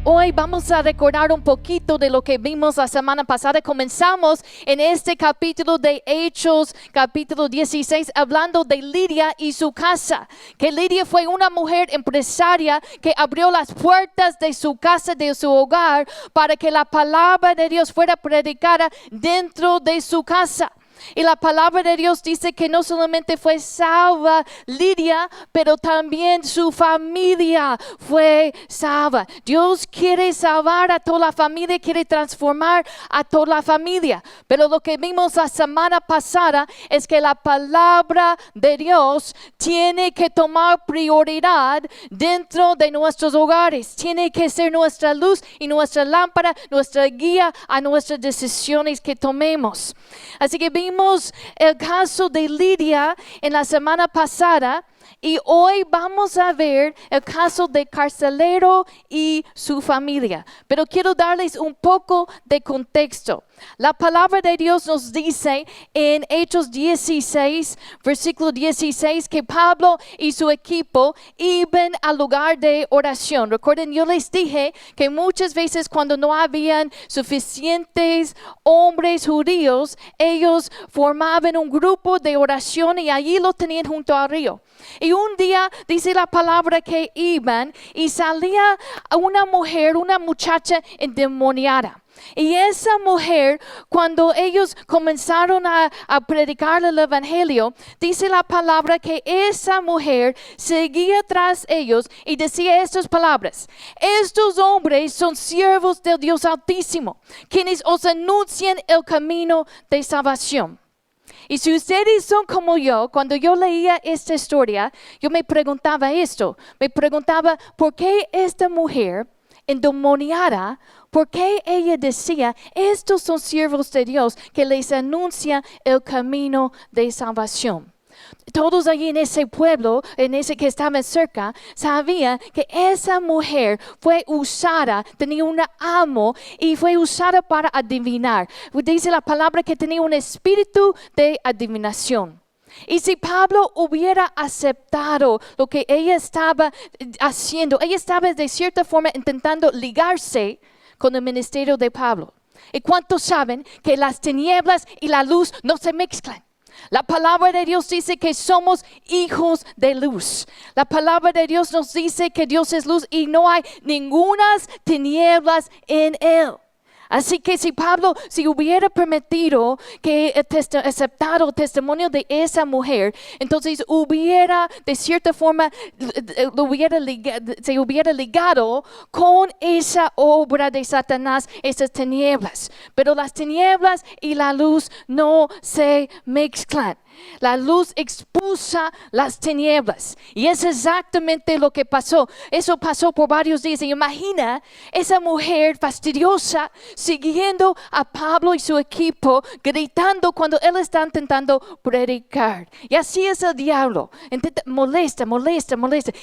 Hoy vamos a recordar un poquito de lo que vimos la semana pasada. Comenzamos en este capítulo de Hechos, capítulo 16, hablando de Lidia y su casa. Que Lidia fue una mujer empresaria que abrió las puertas de su casa, de su hogar, para que la palabra de Dios fuera predicada dentro de su casa. Y la palabra de Dios dice que no solamente fue salva Lidia, pero también su familia fue salva. Dios quiere salvar a toda la familia, quiere transformar a toda la familia. Pero lo que vimos la semana pasada es que la palabra de Dios tiene que tomar prioridad dentro de nuestros hogares. Tiene que ser nuestra luz y nuestra lámpara, nuestra guía a nuestras decisiones que tomemos. Así que vimos el caso de Lidia en la semana pasada y hoy vamos a ver el caso de Carcelero y su familia. Pero quiero darles un poco de contexto. La palabra de Dios nos dice en Hechos 16, versículo 16, que Pablo y su equipo iban al lugar de oración. Recuerden, yo les dije que muchas veces cuando no habían suficientes hombres judíos, ellos formaban un grupo de oración y allí lo tenían junto al río. Y un día dice la palabra que iban y salía una mujer, una muchacha endemoniada. Y esa mujer, cuando ellos comenzaron a predicar el evangelio, dice la palabra que esa mujer seguía tras ellos y decía estas palabras: estos hombres son siervos del Dios Altísimo, quienes os anuncian el camino de salvación. Y si ustedes son como yo, cuando yo leía esta historia, yo me preguntaba esto. Me preguntaba, ¿por qué esta mujer endemoniada, por qué ella decía, estos son siervos de Dios que les anuncia el camino de salvación? Todos allí en ese pueblo, en ese que estaba cerca, sabían que esa mujer fue usada, tenía un amo y fue usada para adivinar. Dice la palabra que tenía un espíritu de adivinación. Y si Pablo hubiera aceptado lo que ella estaba haciendo, ella estaba de cierta forma intentando ligarse con el ministerio de Pablo. ¿Y cuántos saben que las tinieblas y la luz no se mezclan? La palabra de Dios dice que somos hijos de luz. La palabra de Dios nos dice que Dios es luz y no hay ningunas tinieblas en él. Así que si Pablo, si hubiera permitido que aceptado el testimonio de esa mujer, entonces hubiera de cierta forma se hubiera ligado con esa obra de Satanás, esas tinieblas. Pero las tinieblas y la luz no se mezclan. La luz expulsa las tinieblas. Y es exactamente lo que pasó. Eso pasó por varios días. Y imagina esa mujer fastidiosa siguiendo a Pablo y su equipo, gritando cuando él está intentando predicar. Y así es el diablo. Molesta.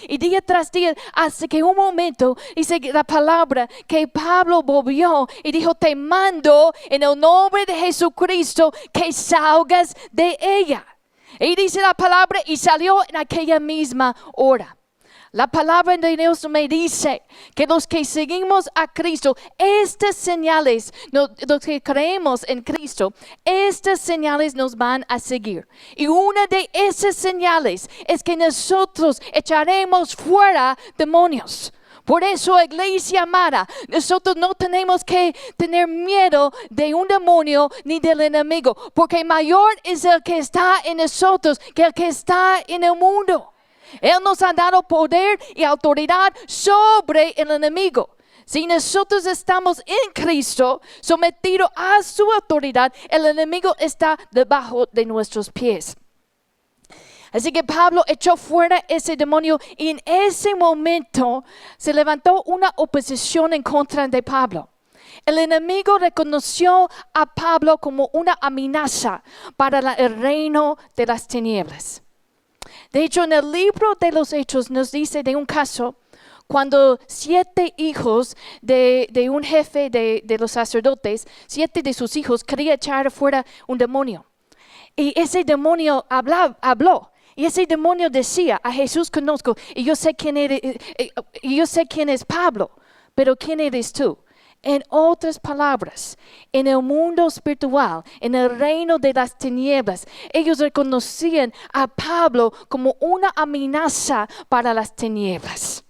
Y día tras día, hasta que un momento, dice la palabra, que Pablo volvió y dijo, te mando en el nombre de Jesucristo que salgas de ella. Y dice la palabra, y salió en aquella misma hora. La palabra de Dios me dice que los que seguimos a Cristo, estas señales, los que creemos en Cristo, estas señales nos van a seguir. Y una de esas señales es que nosotros echaremos fuera demonios. Por eso, iglesia amada, nosotros no tenemos que tener miedo de un demonio ni del enemigo, porque mayor es el que está en nosotros que el que está en el mundo. Él nos ha dado poder y autoridad sobre el enemigo. Si nosotros estamos en Cristo, sometidos a su autoridad, el enemigo está debajo de nuestros pies. Así que Pablo echó fuera ese demonio y en ese momento se levantó una oposición en contra de Pablo. El enemigo reconoció a Pablo como una amenaza para el reino de las tinieblas. De hecho, en el libro de los Hechos nos dice de un caso cuando 7 hijos de un jefe de los sacerdotes, 7 de sus hijos querían echar fuera un demonio. Y ese demonio habló. Y ese demonio decía, a Jesús conozco y yo sé quién es Pablo. Pero ¿quién eres tú? En otras palabras, en el mundo espiritual, en el reino de las tinieblas, ellos reconocían a Pablo como una amenaza para las tinieblas.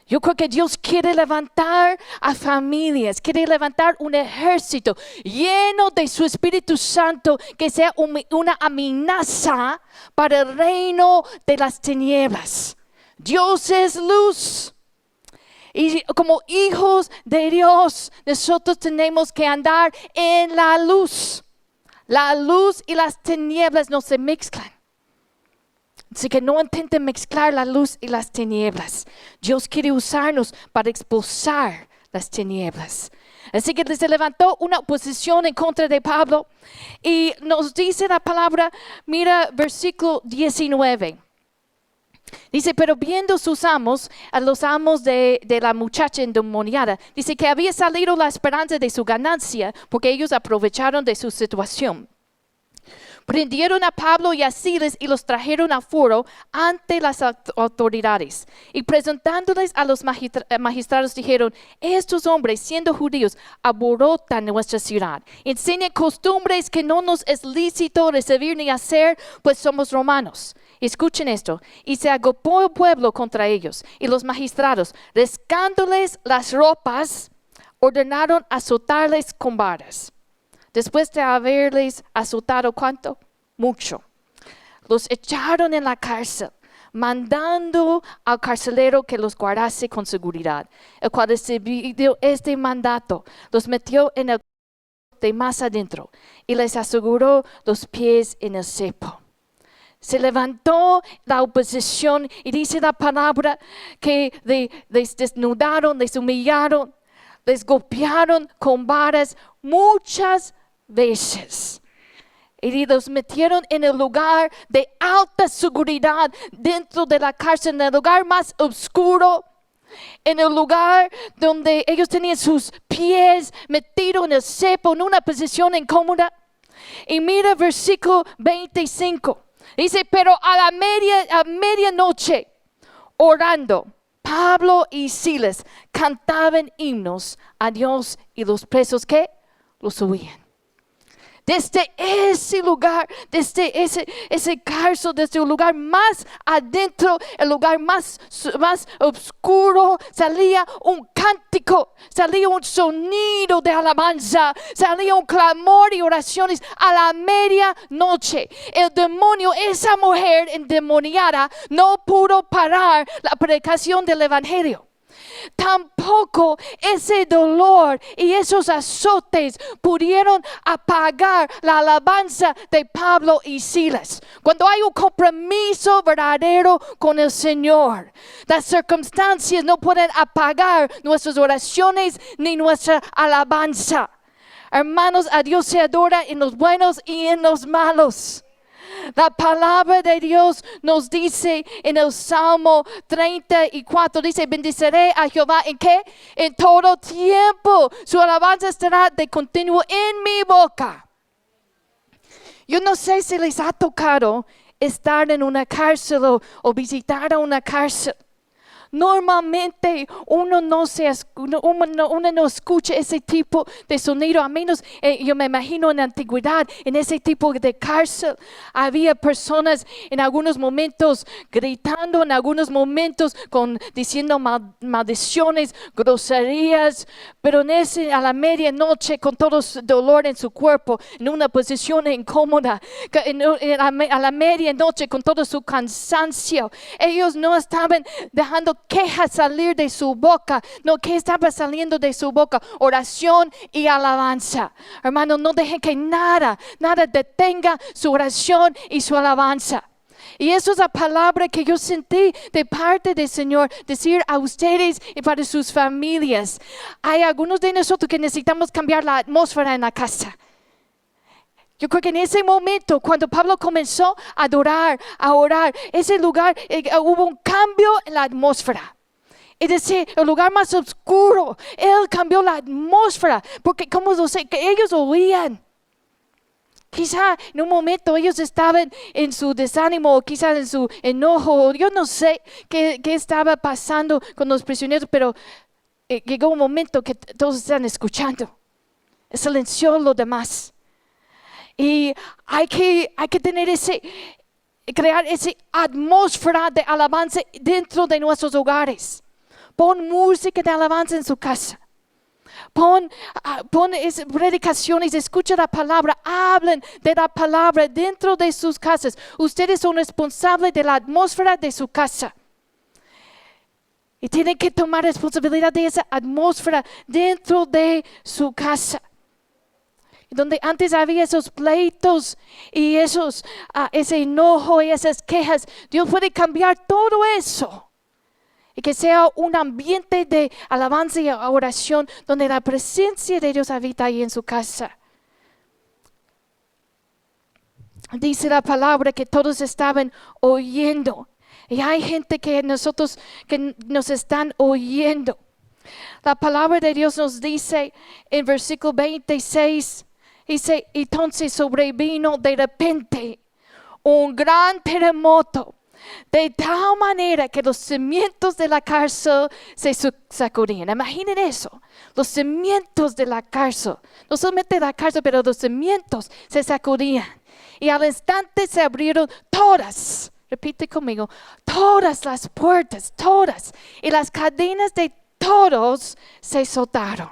Yo creo que Dios quiere levantar a familias, quiere levantar un ejército lleno de su Espíritu Santo que sea una amenaza para el reino de las tinieblas. Dios es luz. Y como hijos de Dios, nosotros tenemos que andar en la luz. La luz y las tinieblas no se mezclan. Así que no intenten mezclar la luz y las tinieblas. Dios quiere usarnos para expulsar las tinieblas. Así que se levantó una oposición en contra de Pablo. Y nos dice la palabra, mira versículo 19. Dice, pero viendo sus amos, a los amos de la muchacha endemoniada, dice que había salido la esperanza de su ganancia porque ellos aprovecharon de su situación. Prendieron a Pablo y a Silas y los trajeron a foro ante las autoridades. Y presentándoles a los magistrados dijeron, estos hombres siendo judíos alborotan nuestra ciudad. Enseñan costumbres que no nos es lícito recibir ni hacer, pues somos romanos. Escuchen esto. Y se agopó el pueblo contra ellos. Y los magistrados, rasgándoles las ropas, ordenaron azotarles con varas. Después de haberles azotado, ¿cuánto? Mucho. Los echaron en la cárcel, mandando al carcelero que los guardase con seguridad. El cual recibió este mandato, los metió en el de más adentro y les aseguró los pies en el cepo. Se levantó la oposición y dice la palabra que les desnudaron, les humillaron, les golpearon con varas muchas veces. Y los metieron en el lugar de alta seguridad dentro de la cárcel, en el lugar más oscuro, en el lugar donde ellos tenían sus pies metidos en el cepo, en una posición incómoda. Y mira versículo 25. Dice, pero a medianoche, orando, Pablo y Silas cantaban himnos a Dios y los presos que los oían. Desde ese lugar, desde ese cárcel, desde el lugar más adentro, el lugar más oscuro, salía un cántico, salía un sonido de alabanza, salía un clamor y oraciones a la medianoche. El demonio, esa mujer endemoniada, no pudo parar la predicación del evangelio. Tampoco ese dolor y esos azotes pudieron apagar la alabanza de Pablo y Silas. Cuando hay un compromiso verdadero con el Señor, las circunstancias no pueden apagar nuestras oraciones ni nuestra alabanza. Hermanos, a Dios se adora en los buenos y en los malos. La palabra de Dios nos dice en el Salmo 34, dice, bendeciré a Jehová, ¿en qué? En todo tiempo. Su alabanza estará de continuo en mi boca. Yo no sé si les ha tocado estar en una cárcel o visitar a una cárcel. Normalmente uno no escucha ese tipo de sonido, a menos yo me imagino en la antigüedad, en ese tipo de cárcel, había personas en algunos momentos gritando, en algunos momentos diciendo maldiciones, groserías, pero a la medianoche con todo su dolor en su cuerpo, en una posición incómoda, a la medianoche con todo su cansancio, ellos no estaban dejando quejas salir de su boca. No, ¿qué estaba saliendo de su boca? Oración y alabanza. Hermano, no dejen que nada detenga su oración y su alabanza. Y eso es la palabra que yo sentí de parte del Señor, decir a ustedes y para sus familias. Hay algunos de nosotros que necesitamos cambiar la atmósfera en la casa. Yo creo que en ese momento, cuando Pablo comenzó a adorar, a orar, ese lugar, hubo un cambio en la atmósfera. Es decir, el lugar más oscuro, él cambió la atmósfera, porque como lo sé, que ellos oían. Quizá en un momento ellos estaban en su desánimo, o quizás en su enojo, yo no sé qué estaba pasando con los prisioneros, pero llegó un momento que todos están escuchando. Silenció lo demás. Y hay que tener crear esa atmósfera de alabanza dentro de nuestros hogares. Pon música de alabanza en su casa. Pon predicaciones, escucha la palabra, hablen de la palabra dentro de sus casas. Ustedes son responsables de la atmósfera de su casa. Y tienen que tomar responsabilidad de esa atmósfera dentro de su casa. Donde antes había esos pleitos y ese enojo y esas quejas, Dios puede cambiar todo eso. Y que sea un ambiente de alabanza y oración donde la presencia de Dios habita ahí en su casa. Dice la palabra que todos estaban oyendo. Y hay gente que nos están oyendo. La palabra de Dios nos dice en versículo 26, dice, entonces sobrevino de repente un gran terremoto, de tal manera que los cimientos de la cárcel se sacudían. Imaginen eso, los cimientos de la cárcel, no solamente la cárcel, pero los cimientos se sacudían. Y al instante se abrieron todas, repite conmigo, todas las puertas, todas, y las cadenas de todos se soltaron.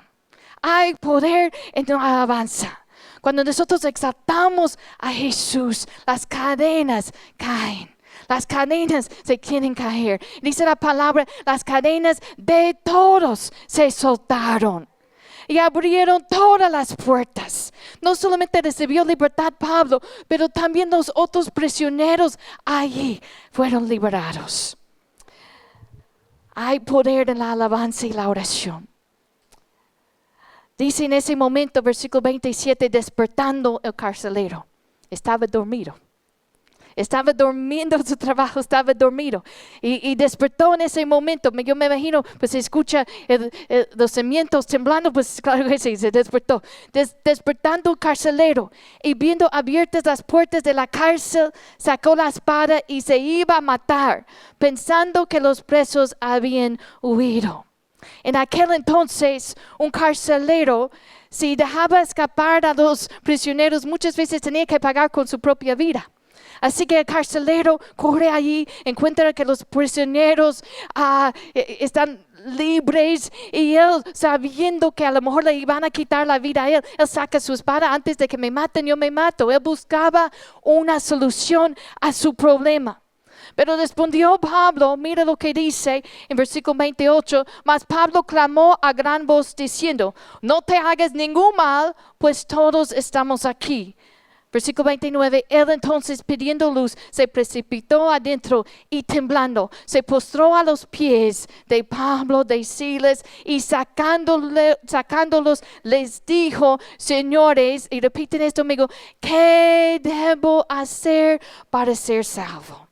Hay poder en la alabanza. Cuando nosotros exaltamos a Jesús, las cadenas caen. Las cadenas se quieren caer. Dice la palabra, las cadenas de todos se soltaron. Y abrieron todas las puertas. No solamente recibió libertad Pablo, pero también los otros prisioneros allí fueron liberados. Hay poder en la alabanza y la oración. Dice en ese momento, versículo 27, despertando el carcelero. Estaba dormido. Estaba durmiendo en su trabajo, estaba dormido. Y despertó en ese momento. Yo me imagino, pues se escucha los cimientos temblando, pues claro que sí, se despertó. Despertando el carcelero y viendo abiertas las puertas de la cárcel, sacó la espada y se iba a matar, pensando que los presos habían huido. En aquel entonces, un carcelero, si dejaba escapar a los prisioneros, muchas veces tenía que pagar con su propia vida. Así que el carcelero corre allí, encuentra que los prisioneros están libres y él, sabiendo que a lo mejor le iban a quitar la vida a él saca su espada. Antes de que me maten, yo me mato. Él buscaba una solución a su problema. Pero respondió Pablo, mira lo que dice en versículo 28, mas Pablo clamó a gran voz diciendo, no te hagas ningún mal, pues todos estamos aquí. Versículo 29, él entonces pidiendo luz se precipitó adentro y temblando se postró a los pies de Pablo, de Silas y sacándolos les dijo, señores, y repiten esto amigo, ¿qué debo hacer para ser salvo?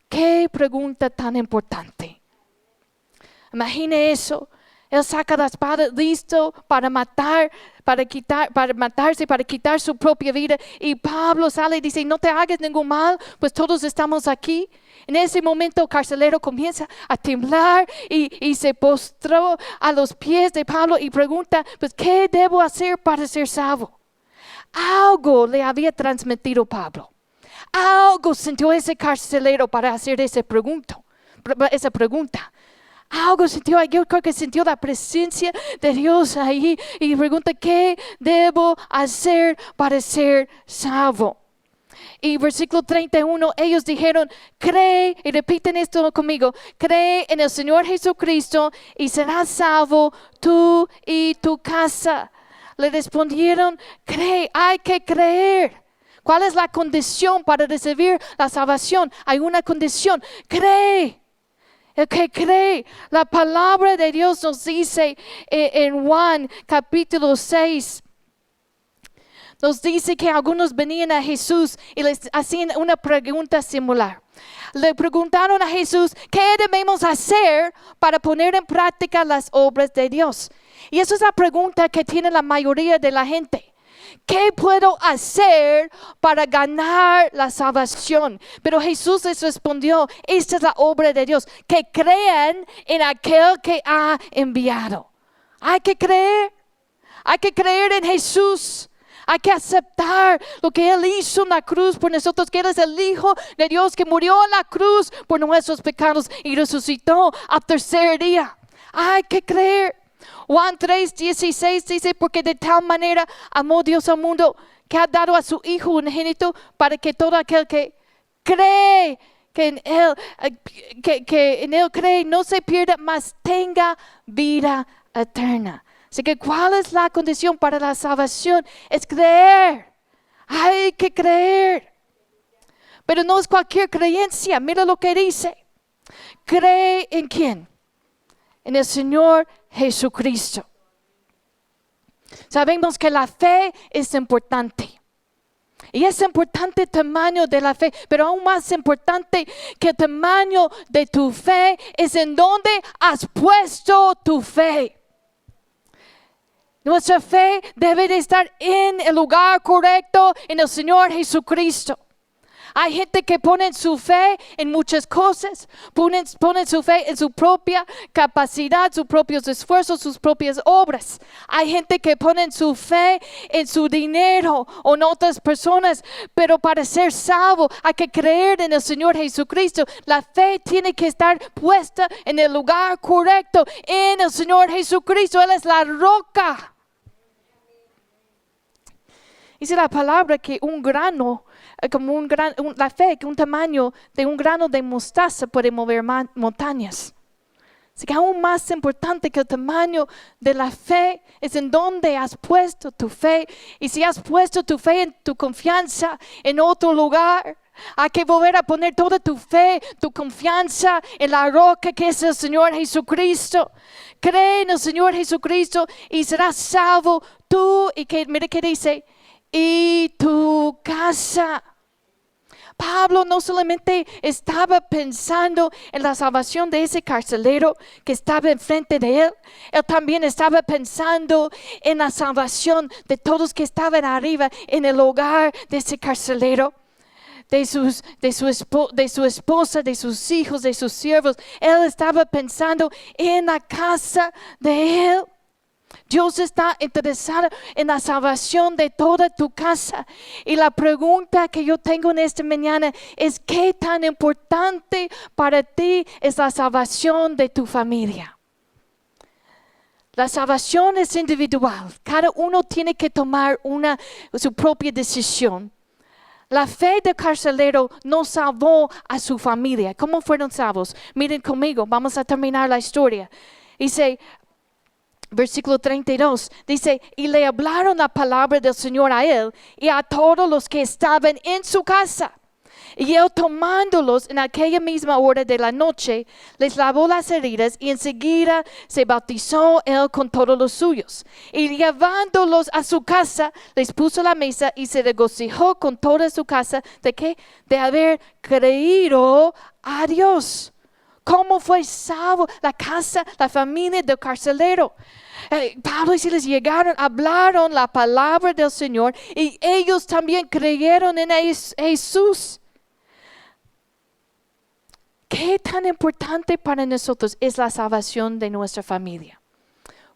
Qué pregunta tan importante. Imagine eso. Él saca la espada listo para matarse, para quitar su propia vida. Y Pablo sale y dice, no te hagas ningún mal, pues todos estamos aquí. En ese momento el carcelero comienza a temblar y se postró a los pies de Pablo y pregunta, pues ¿qué debo hacer para ser salvo? Algo le había transmitido Pablo. Algo sintió ese carcelero para hacer esa pregunta. Algo sintió, yo creo que sintió la presencia de Dios ahí y pregunta, ¿qué debo hacer para ser salvo? Y versículo 31, ellos dijeron, cree, y repiten esto conmigo, cree en el Señor Jesucristo y serás salvo tú y tu casa. Le respondieron, cree, hay que creer. ¿Cuál es la condición para recibir la salvación? Hay una condición, cree. El que cree, la palabra de Dios nos dice en Juan capítulo 6, nos dice que algunos venían a Jesús y les hacían una pregunta similar. Le preguntaron a Jesús, ¿qué debemos hacer para poner en práctica las obras de Dios? Y esa es la pregunta que tiene la mayoría de la gente. ¿Qué puedo hacer para ganar la salvación? Pero Jesús les respondió, esta es la obra de Dios, que crean en aquel que ha enviado. Hay que creer. Hay que creer en Jesús. Hay que aceptar lo que Él hizo en la cruz por nosotros, que Él es el Hijo de Dios que murió en la cruz por nuestros pecados y resucitó al tercer día. Hay que creer. Juan 3:16 dice, porque de tal manera amó Dios al mundo que ha dado a su Hijo unigénito para que todo aquel que cree que en Él cree no se pierda, mas tenga vida eterna. Así que ¿cuál es la condición para la salvación? Es creer. Hay que creer. Pero no es cualquier creencia. Mira lo que dice. ¿Cree en quién? En el Señor Jesucristo. Sabemos que la fe es importante. Y es importante el tamaño de la fe, pero aún más importante que el tamaño de tu fe es en dónde has puesto tu fe. Nuestra fe debe de estar en el lugar correcto, en el Señor Jesucristo. Hay gente que pone su fe en muchas cosas, ponen su fe en su propia capacidad, sus propios esfuerzos, sus propias obras. Hay gente que pone su fe en su dinero o en otras personas, pero para ser salvo hay que creer en el Señor Jesucristo. La fe tiene que estar puesta en el lugar correcto, en el Señor Jesucristo. Él es la roca. Dice la palabra que un grano, la fe, que un tamaño de un grano de mostaza puede mover montañas. Así que aún más importante que el tamaño de la fe es en dónde has puesto tu fe. Y si has puesto tu fe en tu confianza en otro lugar, hay que volver a poner toda tu fe, tu confianza en la roca que es el Señor Jesucristo. Cree en el Señor Jesucristo y serás salvo tú. Y mire que dice, y tu casa. Pablo no solamente estaba pensando en la salvación de ese carcelero que estaba enfrente de él, él también estaba pensando en la salvación de todos que estaban arriba en el hogar de ese carcelero, de su esposa, de sus hijos, de sus siervos. Él estaba pensando en la casa de él. Dios está interesado en la salvación de toda tu casa. Y la pregunta que yo tengo en esta mañana es: ¿qué tan importante para ti es la salvación de tu familia? La salvación es individual. Cada uno tiene que tomar su propia decisión. La fe del carcelero no salvó a su familia. ¿Cómo fueron salvos? Miren conmigo, vamos a terminar la historia. Dice, versículo 32, dice, y le hablaron la palabra del Señor a él y a todos los que estaban en su casa. Y él, tomándolos en aquella misma hora de la noche, les lavó las heridas y enseguida se bautizó él con todos los suyos. Y llevándolos a su casa, les puso la mesa y se regocijó con toda su casa. ¿De qué? De haber creído a Dios. ¿Cómo fue salvo la casa, la familia del carcelero? Pablo y Silas llegaron, hablaron la palabra del Señor y ellos también creyeron en Jesús. ¿Qué tan importante para nosotros es la salvación de nuestra familia?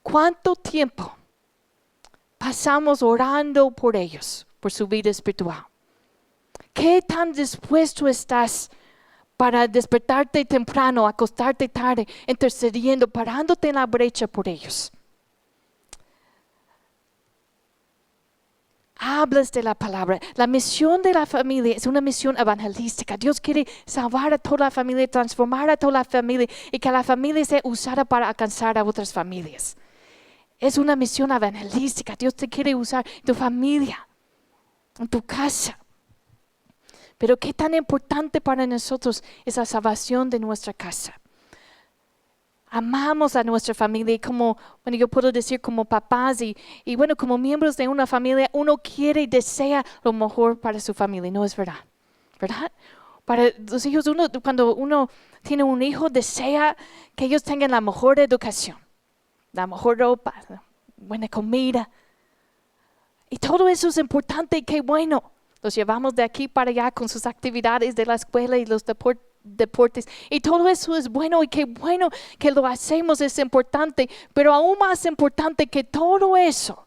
¿Cuánto tiempo pasamos orando por ellos, por su vida espiritual? ¿Qué tan dispuesto estás para despertarte temprano, acostarte tarde, intercediendo, parándote en la brecha por ellos? Hablas de la palabra. La misión de la familia es una misión evangelística. Dios quiere salvar a toda la familia, transformar a toda la familia y que la familia sea usada para alcanzar a otras familias. Es una misión evangelística. Dios te quiere usar en tu familia, en tu casa. Pero qué tan importante para nosotros es la salvación de nuestra casa. Amamos a nuestra familia y yo puedo decir como papás y como miembros de una familia, uno quiere y desea lo mejor para su familia, ¿no es verdad? ¿Verdad? Para los hijos, cuando uno tiene un hijo, desea que ellos tengan la mejor educación, la mejor ropa, buena comida. Y todo eso es importante y qué bueno. Los llevamos de aquí para allá con sus actividades de la escuela y los deportes. Y todo eso es bueno y qué bueno que lo hacemos, es importante. Pero aún más importante que todo eso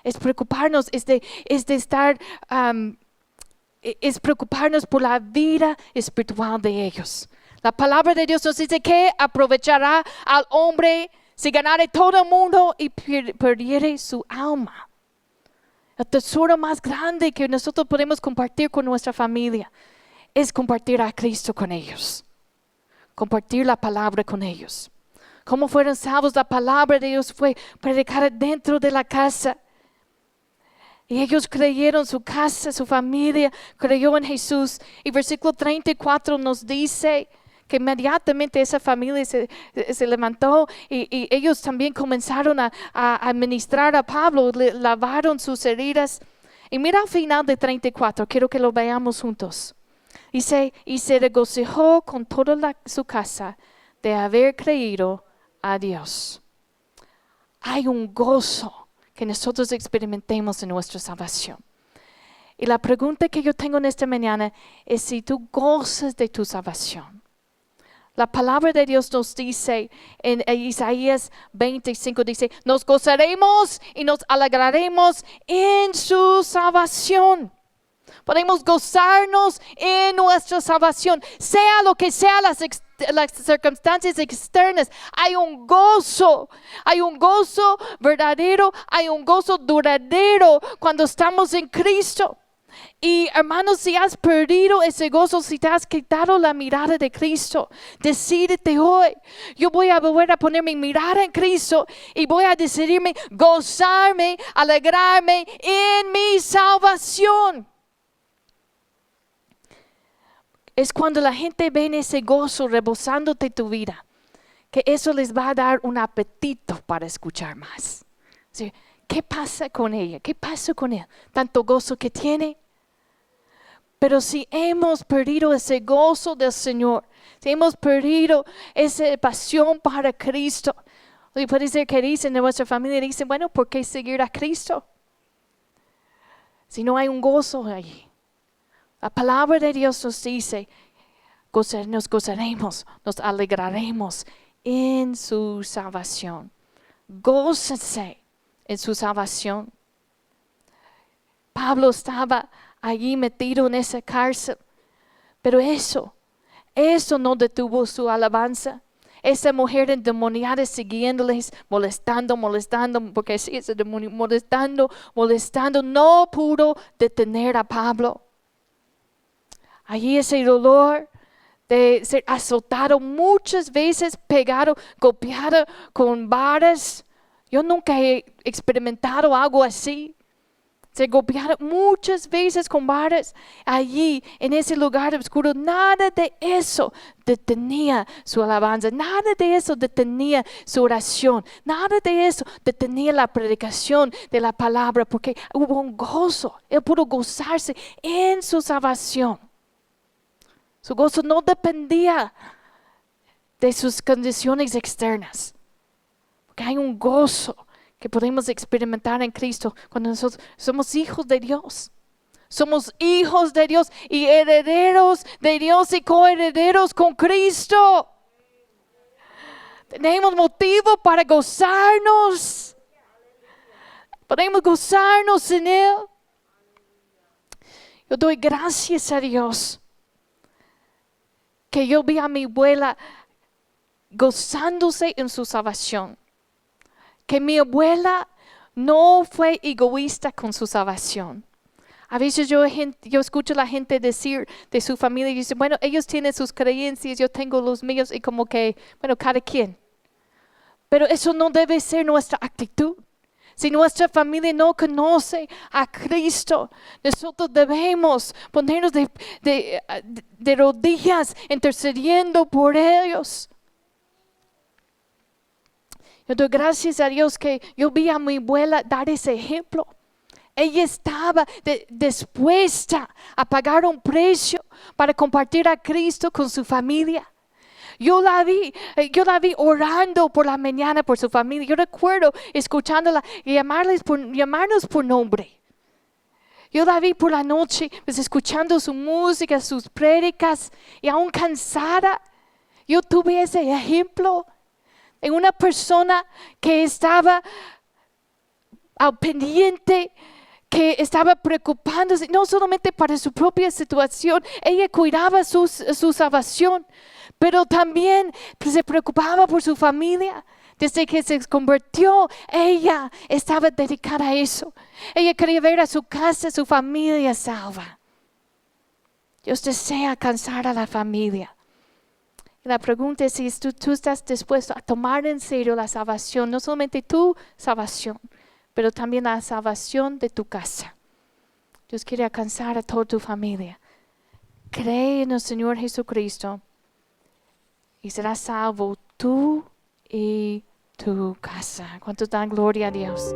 es preocuparnos, es preocuparnos por la vida espiritual de ellos. La palabra de Dios nos dice que aprovechará al hombre si ganare todo el mundo y perdiere su alma. El tesoro más grande que nosotros podemos compartir con nuestra familia es compartir a Cristo con ellos. Compartir la palabra con ellos. Cómo fueron salvos, la palabra de Dios fue predicada dentro de la casa. Y ellos creyeron, su casa, su familia creyó en Jesús. Y versículo 34 nos dice que inmediatamente esa familia se levantó y ellos también comenzaron a ministrar a Pablo, le lavaron sus heridas. Y mira al final de 34, quiero que lo veamos juntos. Dice, y se regocijó con toda su casa de haber creído a Dios. Hay un gozo que nosotros experimentemos en nuestra salvación. Y la pregunta que yo tengo en esta mañana es si tú gozas de tu salvación. La palabra de Dios nos dice en Isaías 25, dice, nos gozaremos y nos alegraremos en su salvación. Podemos gozarnos en nuestra salvación, sea lo que sea las circunstancias externas. Hay un gozo verdadero, hay un gozo duradero cuando estamos en Cristo. Y hermanos, si has perdido ese gozo, si te has quitado la mirada de Cristo, decídete hoy. Yo voy a volver a poner mi mirada en Cristo y voy a decidirme gozarme, alegrarme en mi salvación. Es cuando la gente ve en ese gozo rebosándote tu vida, que eso les va a dar un apetito para escuchar más. ¿Sí? ¿Qué pasa con ella? ¿Qué pasa con él? Tanto gozo que tiene. Pero si hemos perdido ese gozo del Señor, si hemos perdido esa pasión para Cristo, y puede ser que dicen de vuestra familia, dicen, bueno, ¿por qué seguir a Cristo? Si no hay un gozo allí. La palabra de Dios nos dice, nos gozaremos, nos alegraremos en su salvación. Gócense en su salvación. Pablo estaba allí metido en esa cárcel, pero eso no detuvo su alabanza. Esa mujer endemoniada siguiéndoles, molestando, porque sí, ese demonio molestando, no pudo detener a Pablo. Allí ese dolor de ser azotado muchas veces, pegado, golpeado con varas. Yo nunca he experimentado algo así. Ser golpeado muchas veces con varas. Allí, en ese lugar oscuro, nada de eso detenía su alabanza. Nada de eso detenía su oración. Nada de eso detenía la predicación de la palabra, porque hubo un gozo. Él pudo gozarse en su salvación. Su gozo no dependía de sus condiciones externas. Porque hay un gozo que podemos experimentar en Cristo cuando nosotros somos hijos de Dios. Somos hijos de Dios y herederos de Dios y coherederos con Cristo. Tenemos motivo para gozarnos. Podemos gozarnos en Él. Yo doy gracias a Dios que yo vi a mi abuela gozándose en su salvación. Que mi abuela no fue egoísta con su salvación. A veces yo escucho a la gente decir de su familia, y dice, bueno, ellos tienen sus creencias, yo tengo los míos, y como que, bueno, cada quien. Pero eso no debe ser nuestra actitud. Si nuestra familia no conoce a Cristo, nosotros debemos ponernos de rodillas intercediendo por ellos. Yo doy gracias a Dios que yo vi a mi abuela dar ese ejemplo. Ella estaba dispuesta a pagar un precio para compartir a Cristo con su familia. Yo la vi orando por la mañana por su familia. Yo recuerdo escuchándola y llamarnos por nombre. Yo la vi por la noche, pues escuchando su música, sus prédicas, y aún cansada. Yo tuve ese ejemplo en una persona que estaba al pendiente, que estaba preocupándose, no solamente para su propia situación, ella cuidaba su salvación, pero también pues, se preocupaba por su familia. Desde que se convirtió, ella estaba dedicada a eso. Ella quería ver a su casa, a su familia salva. Dios desea alcanzar a la familia. La pregunta es si tú estás dispuesto a tomar en serio la salvación, no solamente tu salvación, pero también la salvación de tu casa. Dios quiere alcanzar a toda tu familia. Cree en el Señor Jesucristo y serás salvo tú y tu casa. ¿Cuánto dan gloria a Dios?